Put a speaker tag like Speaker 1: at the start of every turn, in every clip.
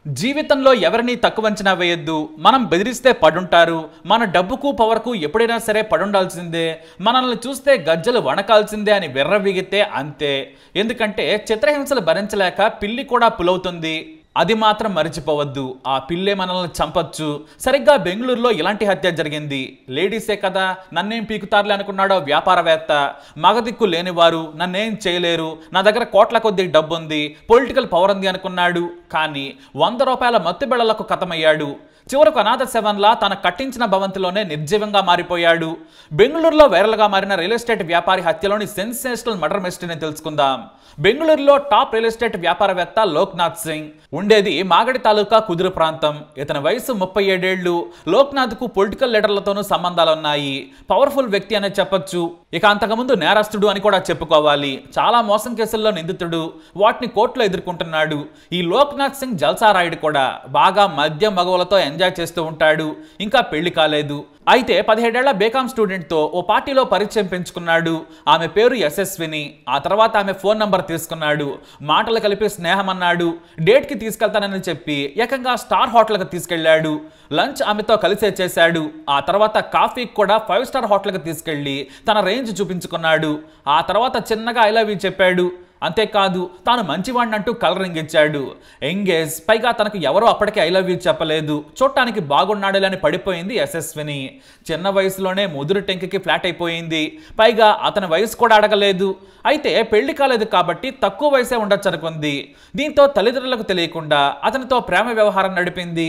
Speaker 1: జీవితంలో ఎవరిని తక్కువ అంచనా వేయొద్దు. మనం బెదిరిస్తే పడుంటారు. మన డబ్బుకు పవర్కు ఎప్పుడైనా సరే పడుండాల్సిందే. మనల్ని చూస్తే గజ్జలు వణకాల్సిందే అని విర్రవీగితే అంతే. ఎందుకంటే చిత్రహింసలు భరించలేక పిల్లి కూడా పులవుతుంది. అది మాత్రం మర్చిపోవద్దు. ఆ పిల్లే మనల్ని చంపొచ్చు. సరిగ్గా బెంగళూరులో ఇలాంటి హత్య జరిగింది. లేడీసే కదా, నన్నేం పీకుతారులే అనుకున్నాడో వ్యాపారవేత్త. మగదిక్కు లేనివారు నన్నేం చేయలేరు, నా దగ్గర కోట్ల కొద్ది డబ్బు ఉంది, పొలిటికల్ పవర్ ఉంది అనుకున్నాడు. కానీ 100 రూపాయల మత్తు బిళ్ళలకు కథమయ్యాడు. చివరకు అనాథ శవంలా తన కట్టించిన భవంతిలోనే నిర్జీవంగా మారిపోయాడు. బెంగళూరులో వైరల్గా మారిన రియల్ ఎస్టేట్ వ్యాపారి హత్యలోని సెన్సేషనల్ మర్డర్ మిస్టరీని తెలుసుకుందాం. బెంగళూరులో టాప్ రియల్ ఎస్టేట్ వ్యాపారవేత్త లోక్నాథ్ సింగ్ ఉండేది మాగడి తాలూకా కుదురు ప్రాంతం. ఇతని వయసు 37 ఏళ్లు. లోక్నాథ్కు పొలిటికల్ లీడర్లతోనూ సంబంధాలున్నాయి. పవర్ఫుల్ వ్యక్తి అనే చెప్పొచ్చు. ఇక అంతకుముందు నేరస్తుడు అని కూడా చెప్పుకోవాలి. చాలా మోసం కేసుల్లో నిందితుడు. వాటిని కోర్టులో ఎదుర్కొంటున్నాడు. ఈ లోక్నాథ్ సింగ్ జల్సారాయుడు కూడా. బాగా మద్యం మగవులతో ఎంజాయ్ చేస్తూ ఉంటాడు. ఇంకా పెళ్లి కాలేదు. అయితే 17 ఏళ్ల బేకామ్ స్టూడెంట్తో ఓ పార్టీలో పరిచయం పెంచుకున్నాడు. ఆమె పేరు యశస్విని. ఆ తర్వాత ఆమె ఫోన్ నంబర్ తీసుకున్నాడు. మాటలు కలిపి స్నేహం అన్నాడు. డేట్కి తీసుకెళ్తానని చెప్పి ఏకంగా స్టార్ హోటల్కి తీసుకెళ్లాడు. లంచ్ ఆమెతో కలిసే చేశాడు. ఆ తర్వాత కాఫీకి కూడా 5 స్టార్ హోటల్కి తీసుకెళ్లి తన రేంజ్ చూపించుకున్నాడు. ఆ తర్వాత చిన్నగా ఐ లవ్ యూ చెప్పాడు. అంతేకాదు, తాను మంచివాడిని అంటూ కలరింగ్ ఇచ్చాడు. ఎంగేజ్. పైగా తనకు ఎవరో అప్పటికే ఐ లవ్ యూ చెప్పలేదు. చూడటానికి బాగున్నాడేలని పడిపోయింది యశస్విని. చిన్న వయసులోనే ముదురు టెంకికి ఫ్లాట్ అయిపోయింది. పైగా అతని వయసు కూడా అడగలేదు. అయితే పెళ్లి కాలేదు కాబట్టి తక్కువ వయసే ఉండొచ్చు అనుకుంది. దీంతో తల్లిదండ్రులకు తెలియకుండా అతనితో ప్రేమ వ్యవహారం నడిపింది.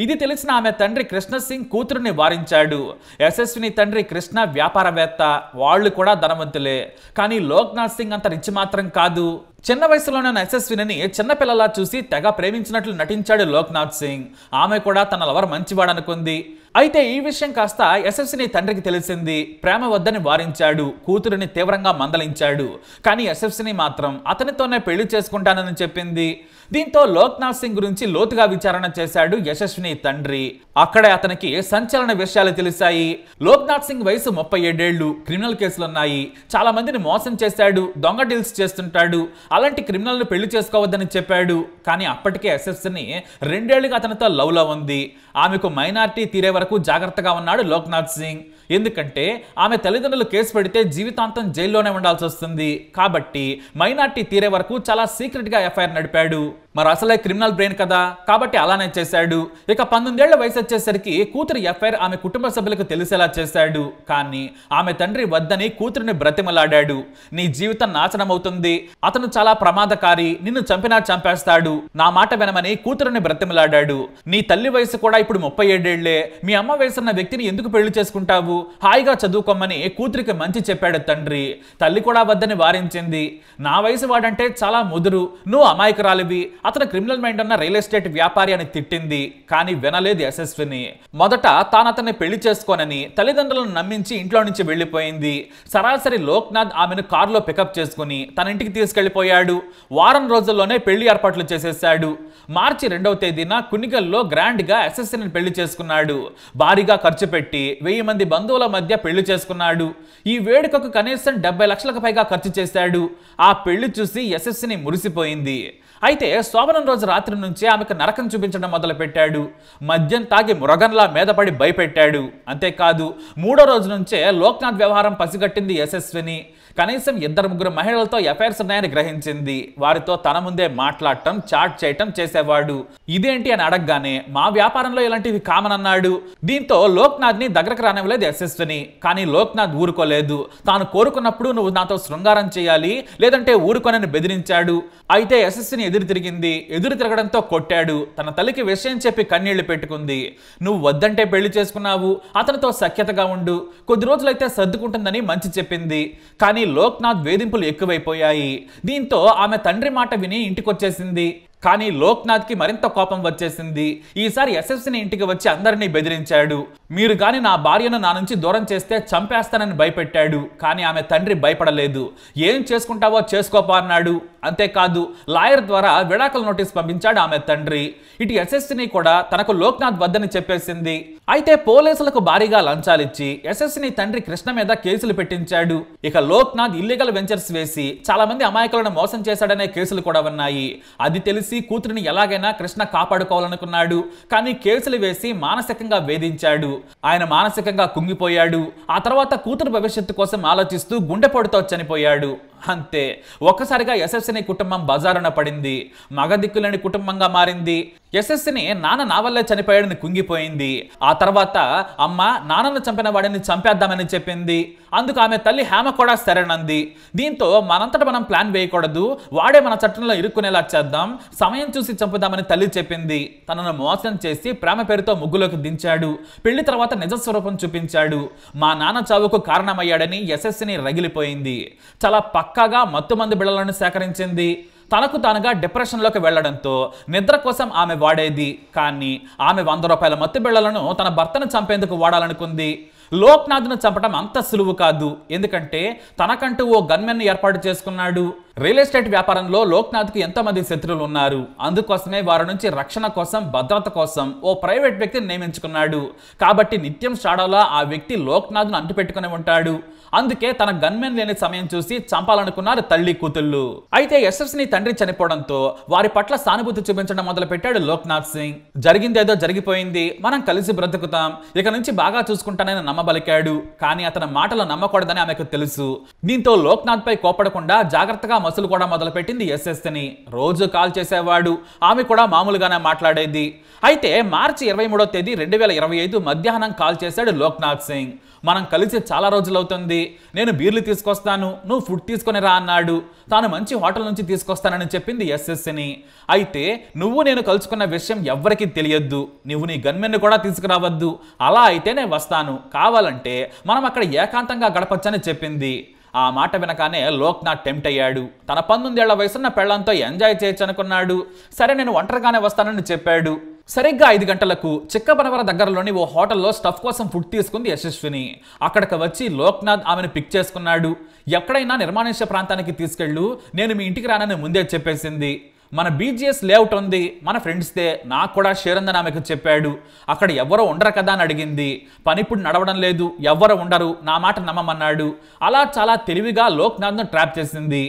Speaker 1: ఇది తెలిసిన ఆమె తండ్రి కృష్ణ సింగ్ కూతురుని వారించాడు. యశస్విని తండ్రి కృష్ణ వ్యాపారవేత్త. వాళ్ళు కూడా ధనవంతులే. కానీ లోక్నాథ్ సింగ్ అంత రిచ్ మాత్రం కాదు. చిన్న వయసులోనే యశస్విని చిన్నపిల్లలా చూసి తెగ ప్రేమించినట్లు నటించాడు లోక్నాథ్ సింగ్. ఆమె కూడా తన లవర్ మంచివాడనుకుంది. అయితే ఈ విషయం కాస్త యశస్విని తండ్రికి తెలిసింది. ప్రేమ వద్దని వారించాడు. కూతురిని తీవ్రంగా మందలించాడు. కానీ యశస్విని మాత్రం అతనితోనే పెళ్లి చేసుకుంటానని చెప్పింది. దీంతో లోక్నాథ్ సింగ్ గురించి లోతుగా విచారణ చేశాడు యశస్విని తండ్రి. అక్కడే అతనికి సంచలన విషయాలు తెలిసాయి. లోక్నాథ్ సింగ్ వయసు 37 ఏళ్లు. క్రిమినల్ కేసులున్నాయి. చాలా మందిని మోసం చేశాడు. దొంగ డీల్స్ చేస్తుంటాడు. అలాంటి క్రిమినల్ని పెళ్లి చేసుకోవద్దని చెప్పాడు. కానీ అప్పటికే యశస్విని 2 ఏళ్లుగా అతనితో లవ్లో ఉంది. ఆమెకు మైనారిటీ తీరే వరకు జాగ్రత్తగా ఉన్నాడు లోక్నాథ్ సింగ్. ఎందుకంటే ఆమె తల్లిదండ్రులు కేసు పెడితే జీవితాంతం జైల్లోనే ఉండాల్సి వస్తుంది. కాబట్టి మైనారిటీ తీరే వరకు చాలా సీక్రెట్ గా ఎఫ్ఐఆర్ నడిపాడు. మరి అసలే క్రిమినల్ బ్రెయిన్ కదా, కాబట్టి అలానే చేశాడు. ఇక 19 ఏళ్ల వయసు వచ్చేసరికి కూతురు ఎఫ్ఐఆర్ ఆమె కుటుంబ సభ్యులకు తెలిసేలా చేశాడు. కానీ ఆమె తండ్రి వద్దని కూతురిని బ్రతిమలాడాడు. నీ జీవితం నాశనం అవుతుంది, అతను చాలా ప్రమాదకారి, నిన్ను చంపినా చంపేస్తాడు, నా మాట వినమని కూతురిని బ్రతిమలాడాడు. నీ తల్లి వయసు కూడా ఇప్పుడు 37 ఏళ్లే. మీ అమ్మ వయసున్న వ్యక్తిని ఎందుకు పెళ్లి చేసుకుంటావు, హాయిగా చదువుకోమని కూతురికి మంచి చెప్పాడు తండ్రి. తల్లి కూడా వద్దని వారించింది. నా వయసు వాడంటే చాలా ముదురు, నువ్వు అమాయకురాలివి, అతను క్రిమినల్ మైండ్ ఉన్న రియల్ ఎస్టేట్ వ్యాపారి అని తిట్టింది. కానీ వినలేదు యశస్విని. మొదట తాను అతన్ని పెళ్లి చేసుకోనని తల్లిదండ్రులను నమ్మించి ఇంట్లో నుంచి వెళ్లిపోయింది. సరాసరి లోక్నాథ్ ఆమెను కారులో పికప్ చేసుకుని తన ఇంటికి తీసుకెళ్లిపోయాడు. వారం రోజుల్లోనే పెళ్లి ఏర్పాట్లు చేసేశాడు. మార్చి 2వ తేదీన కునిగల్లో గ్రాండ్ గా యశస్విని పెళ్లి చేసుకున్నాడు. భారీగా ఖర్చు పెట్టి 1000 మంది బంధువుల మధ్య పెళ్లి చేసుకున్నాడు. ఈ వేడుకకు కనీసం 70 లక్షలకు పైగా ఖర్చు చేశాడు. ఆ పెళ్లి చూసి యశస్విని మురిసిపోయింది. అయితే శోభనం రోజు రాత్రి నుంచి ఆమెకు నరకం చూపించడం మొదలుపెట్టాడు. మద్యం తాగి మృగంలా మీద పడి భయపెట్టాడు. అంతేకాదు 3వ రోజు నుంచే లోక్నాథ్ వ్యవహారం పసిగట్టింది యశస్విని. కనీసం 2-3 మహిళలతో ఎఫైర్స్ ఉన్నాయని గ్రహించింది. వారితో తన ముందే మాట్లాడటం, చాట్ చేయటం చేసేవాడు. ఇదేంటి అని అడగగానే మా వ్యాపారంలో ఇలాంటివి కామన్ అన్నాడు. దీంతో లోక్నాథ్ ని దగ్గరకు రానివ్వలేదు యశస్విని. కానీ లోక్నాథ్ ఊరుకోలేదు. తాను కోరుకున్నప్పుడు నువ్వు నాతో శృంగారం చేయాలి, లేదంటే ఊరుకోనని బెదిరించాడు. అయితే యశస్విని ఎదురు తిరిగింది. ఎదురు తిరగడంతో కొట్టాడు. తన తల్లికి విషయం చెప్పి కన్నీళ్లు పెట్టుకుంది. నువ్వు వద్దంటే పెళ్లి చేసుకున్నావు, అతనితో సఖ్యతగా ఉండు, కొద్ది రోజులైతే సర్దుకుంటుందని మంచి చెప్పింది. కానీ లోక్నాథ్ వేధింపులు ఎక్కువైపోయాయి. దీంతో ఆమె తండ్రి మాట విని ఇంటికొచ్చేసింది. కానీ లోక్నాథ్ కి మరింత కోపం వచ్చేసింది. ఈసారి యశస్విని ఇంటికి వచ్చి అందరినీ బెదిరించాడు. మీరు గాని నా భార్యను నా నుంచి దూరం చేస్తే చంపేస్తానని భయపెట్టాడు. కానీ ఆమె తండ్రి భయపడలేదు. ఏం చేసుకుంటావో చేసుకోపా అన్నాడు. అంతేకాదు లాయర్ ద్వారా విడాకుల నోటీస్ పంపించాడు ఆమె తండ్రి. ఇటు యశస్విని కూడా తనకు లోక్నాథ్ వద్దని చెప్పేసింది. అయితే పోలీసులకు భారీగా లంచాలిచ్చి యశస్విని తండ్రి కృష్ణ మీద కేసులు పెట్టించాడు. ఇక లోక్నాథ్ ఇల్లీగల్ వెంచర్స్ వేసి చాలా మంది అమాయకులను మోసం చేశాడనే కేసులు కూడా ఉన్నాయి. అది తెలిసి తెలిసి కూతురిని ఎలాగైనా కృష్ణ కాపాడుకోవాలనుకున్నాడు. కానీ కేసులు వేసి మానసికంగా వేధించాడు. ఆయన మానసికంగా కుంగిపోయాడు. ఆ తర్వాత కూతురు భవిష్యత్తు కోసం ఆలోచిస్తూ గుండెపోటుతో చనిపోయాడు. అంతే, ఒక్కసారిగా యశస్విని కుటుంబం బజారున పడింది. మగదిక్కులేని కుటుంబంగా మారింది. యశస్విని నాన్న నా వల్లే చనిపోయాడని కుంగిపోయింది. ఆ తర్వాత అమ్మ నాన్నను చంపిన వాడిని చంపేద్దామని చెప్పింది. అందుకు ఆమె తల్లి హేమ కూడా సరేనంది. దీంతో మనంతట మనం ప్లాన్ వేయకూడదు, వాడే మన చట్టంలో ఇరుక్కునేలా చేద్దాం, సమయం చూసి చంపుదామని తల్లి చెప్పింది. తనను మోసం చేసి ప్రేమ పేరుతో ముగ్గులోకి దించాడు. పెళ్లి తర్వాత నిజ స్వరూపం చూపించాడు. మా నాన్న చావుకు కారణమయ్యాడని యశస్విని రగిలిపోయింది. చాలా పక్కాగా మత్తుమందు బిళ్ళలను సేకరించింది. తనకు తానుగా డిప్రెషన్లోకి వెళ్లడంతో నిద్ర కోసం ఆమె వాడేది. కానీ ఆమె 100 రూపాయల మత్తు బిళ్ళలను తన భర్తను చంపేందుకు వాడాలనుకుంది. లోక్నాథ్ను చంపడం అంత సులువు కాదు. ఎందుకంటే తనకంటూ ఓ గన్మెన్ ఏర్పాటు చేసుకున్నాడు. రియల్ ఎస్టేట్ వ్యాపారంలో లోక్నాథ్కు ఎంతో మంది శత్రువులు ఉన్నారు. అందుకోసమే వారి నుంచి రక్షణ కోసం, భద్రత కోసం ఓ ప్రైవేట్ వ్యక్తిని నియమించుకున్నాడు. కాబట్టి నిత్యం షాడోలా ఆ వ్యక్తి లోక్నాథ్ను అంటిపెట్టుకుని ఉంటాడు. అందుకే తన గన్మెన్ లేని సమయం చూసి చంపాలనుకున్నారు తల్లి కూతుళ్ళు. అయితే యశస్విని తండ్రి చనిపోవడంతో వారి పట్ల సానుభూతి చూపించడం మొదలుపెట్టాడు లోక్నాథ్ సింగ్. జరిగిందేదో జరిగిపోయింది, మనం కలిసి బ్రతుకుతాం, ఇక నుంచి బాగా చూసుకుంటానని నమ్మబలికాడు. కానీ అతని మాటలు నమ్మకూడదని ఆమెకు తెలుసు. దీంతో లోక్నాథ్ పై కోపడకుండా జాగ్రత్తగా మసులు కూడా మొదలుపెట్టింది యశస్విని. రోజు కాల్ చేసేవాడు. ఆమె కూడా మామూలుగానే మాట్లాడేది. అయితే మార్చి 23వ తేదీ 2025 మధ్యాహ్నం కాల్ చేశాడు లోక్నాథ్ సింగ్. మనం కలిసి చాలా రోజులవుతుంది, నేను బీర్లు తీసుకొస్తాను, నువ్వు ఫుడ్ తీసుకొని రా అన్నాడు. తాను మంచి హోటల్ నుంచి తీసుకొస్తానని చెప్పింది యశస్విని. అయితే నువ్వు నేను కలుసుకున్న విషయం ఎవ్వరికీ తెలియద్దు, నువ్వు నీ గన్మెన్ను కూడా తీసుకురావద్దు, అలా అయితే నేను వస్తాను, కావాలంటే మనం అక్కడ ఏకాంతంగా గడపచ్చని చెప్పింది. ఆ మాట వినగానే లోక్నాథ్ టెంప్ట్ అయ్యాడు. తన 19 ఏళ్ల వయసున్న పెళ్లంతో ఎంజాయ్ చేయొచ్చు అనుకున్నాడు. సరే నేను ఒంటరిగానే వస్తానని చెప్పాడు. సరిగ్గా 5 గంటలకు చిక్కబనవర దగ్గరలోని ఓ హోటల్లో స్టఫ్ కోసం ఫుడ్ తీసుకుంది యశస్విని. అక్కడికి వచ్చి లోక్నాథ్ ఆమెను పిక్ చేసుకున్నాడు. ఎక్కడైనా నిర్మానుష్య ప్రాంతానికి తీసుకెళ్ళు, నేను మీ ఇంటికి రానని ముందే చెప్పేసింది. మన బీజీఎస్ లేఅవుట్ ఉంది, మన ఫ్రెండ్స్దే, నాకు కూడా షేర్ ఉందని ఆమెకు చెప్పాడు. అక్కడ ఎవరో ఉండరు కదా అని అడిగింది. పని ఇప్పుడు నడవడం లేదు, ఎవ్వరు ఉండరు, నా మాట నమ్మమన్నాడు. అలా చాలా తెలివిగా లోక్నాథ్ను ట్రాప్ చేసింది.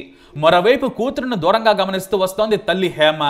Speaker 1: మరోవైపు కూతురును దూరంగా గమనిస్తూ వస్తోంది తల్లి హేమ.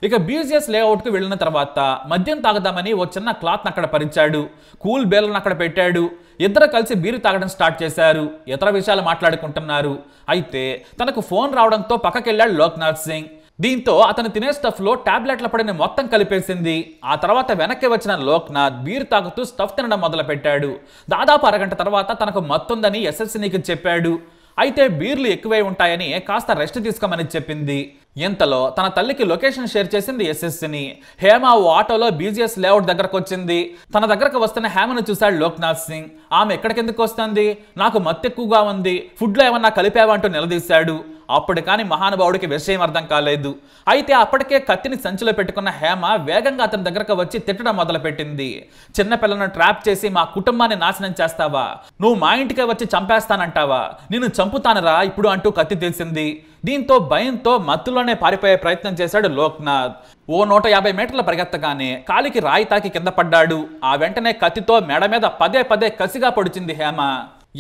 Speaker 1: ఇక బీజీఎస్ లేఅవుట్కి వెళ్ళిన తర్వాత మద్యం తాగదామని ఓ చిన్న క్లాత్ను అక్కడ పరిచాడు. కూల్ బేర్లను అక్కడ పెట్టాడు. ఇద్దరు కలిసి బీరు తాగడం స్టార్ట్ చేశారు. ఇతర విషయాలు మాట్లాడుకుంటున్నారు. అయితే తనకు ఫోన్ రావడంతో పక్కకెళ్ళాడు లోక్నాథ్ సింగ్. దీంతో అతను తినే స్టఫ్లో టాబ్లెట్ల పడిన మొత్తం కలిపేసింది. ఆ తర్వాత వెనక్కి వచ్చిన లోక్నాథ్ బీర్ తాగుతూ స్టఫ్ తినడం మొదలు పెట్టాడు. దాదాపు అరగంట తర్వాత తనకు మత్తుందని యశస్వినికి చెప్పాడు. అయితే బీర్లు ఎక్కువై ఉంటాయని కాస్త రెస్ట్ తీసుకోమని చెప్పింది. ఇంతలో తన తల్లికి లొకేషన్ షేర్ చేసింది యశస్విని. హేమ ఓ ఆటోలో బీజీఎస్ లేఅవుట్ దగ్గరకు వచ్చింది. తన దగ్గరకు వస్తున్న హేమను చూశాడు లోక్నాథ్ సింగ్. ఆమె ఎక్కడికెందుకు వస్తుంది, నాకు మత్తు ఎక్కువగా ఉంది, ఫుడ్లో ఏమన్నా కలిపావా అంటూ నిలదీశాడు. అప్పుడు కానీ మహానుభావుడికి విషయం అర్థం కాలేదు. అయితే అప్పటికే కత్తిని సంచిలో పెట్టుకున్న హేమ వేగంగా అతని దగ్గరకు వచ్చి తిట్టడం మొదలుపెట్టింది. చిన్నపిల్లను ట్రాప్ చేసి మా కుటుంబాన్ని నాశనం చేస్తావా, నువ్వు మా ఇంటికే వచ్చి చంపేస్తానంటావా, నిన్ను చంపుతానరా ఇప్పుడు అంటూ కత్తి తీసింది. దీంతో భయంతో మత్తులోనే పారిపోయే ప్రయత్నం చేశాడు లోక్నాథ్. ఓ 150 మీటర్ల పరిగెత్తగానే కాలికి రాయి తాకి కింద పడ్డాడు. ఆ వెంటనే కత్తితో మెడ మీద పదే పదే కసిగా పొడిచింది హేమ.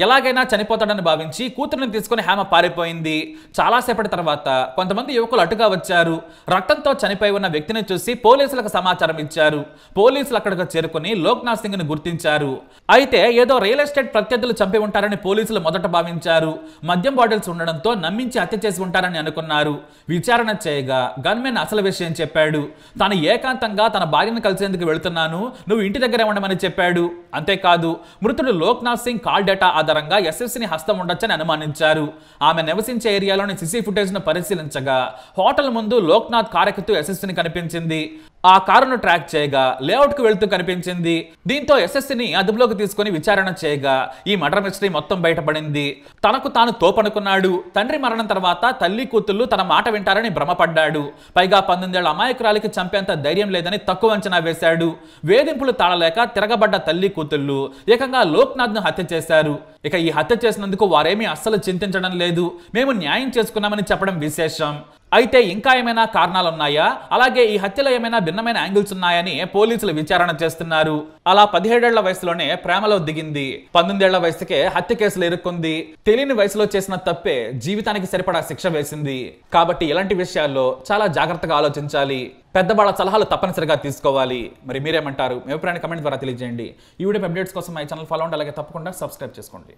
Speaker 1: ఎలాగైనా చనిపోతాడని భావించి కూతురుని తీసుకుని హేమ పారిపోయింది. చాలాసేపటి తర్వాత కొంతమంది యువకులు అటుగా వచ్చారు. రక్తంతో చనిపోయి ఉన్న వ్యక్తిని చూసి పోలీసులకు సమాచారం ఇచ్చారు. పోలీసులు అక్కడికి చేరుకుని లోక్నాథ్ సింగ్ ని గుర్తించారు. అయితే ఏదో రియల్ ఎస్టేట్ ప్రత్యర్థులు చంపి ఉంటారని పోలీసులు మొదట భావించారు. మద్యం బాటిల్స్ ఉండడంతో నమ్మించి హత్య చేసి ఉంటారని అనుకున్నారు. విచారణ చేయగా గన్మెన్ అసలు విషయం చెప్పాడు. తాను ఏకాంతంగా తన భార్యను కలిసేందుకు వెళుతున్నాను, నువ్వు ఇంటి దగ్గరే ఉండమని చెప్పాడు. అంతేకాదు మృతుడు లోక్నాథ్ సింగ్ కాల్ డేటా ఆధారంగా యశస్విని హస్తం ఉండొచ్చని అనుమానించారు. ఆమె నివసించే ఏరియాలోని సీసీ ఫుటేజ్ ను పరిశీలించగా హోటల్ ముందు లోక్నాథ్ కారెక్కుతూ యశస్విని కనిపించింది. ఆ కారును ట్రాక్ చేయగా లేఅవుట్ కు వెళ్తూ కనిపించింది. దీంతో యశస్విని అదుపులోకి తీసుకుని విచారణ చేయగా ఈ మర్డర్ మిస్టరీ మొత్తం బయటపడింది. తనకు తాను తోపనుకున్నాడు. తండ్రి మరణం తర్వాత తల్లి కూతుళ్ళు తన మాట వింటారని భ్రమపడ్డాడు. పైగా 19 ఏళ్ల అమాయకురాలికి చంపేంత ధైర్యం లేదని తక్కువ అంచనా వేశాడు. వేధింపులు తాళలేక తిరగబడ్డ తల్లి కూతుళ్ళు ఏకంగా లోక్నాథ్ ను హత్య చేశారు. ఇక ఈ హత్య చేసినందుకు వారేమీ అస్సలు చింతించడం లేదు. మేము న్యాయం చేసుకున్నామని చెప్పడం విశేషం. అయితే ఇంకా ఏమైనా కారణాలు ఉన్నాయా, అలాగే ఈ హత్యలో ఏమైనా భిన్నమైన యాంగిల్స్ ఉన్నాయని పోలీసులు విచారణ చేస్తున్నారు. అలా 17 ఏళ్ల వయసులోనే ప్రేమలో దిగింది, 19 ఏళ్ల వయసుకే హత్య కేసులు ఎదుర్కొంది. తెలియని వయసులో చేసిన తప్పే జీవితానికి సరిపడా శిక్ష వేసింది. కాబట్టి ఇలాంటి విషయాల్లో చాలా జాగ్రత్తగా ఆలోచించాలి. పెద్దవాళ్ళ సలహాలు తప్పనిసరిగా తీసుకోవాలి. మరి మీరేమంటారు? మీ అభిప్రాయాన్ని కమెంట్ ద్వారా తెలియజేయండి. ఈ వీడియో అప్డేట్స్ కోసం మా ఛానల్ ఫాలో అవ్వండి, అలాగే తప్పకుండా సబ్స్క్రైబ్ చేసుకోండి.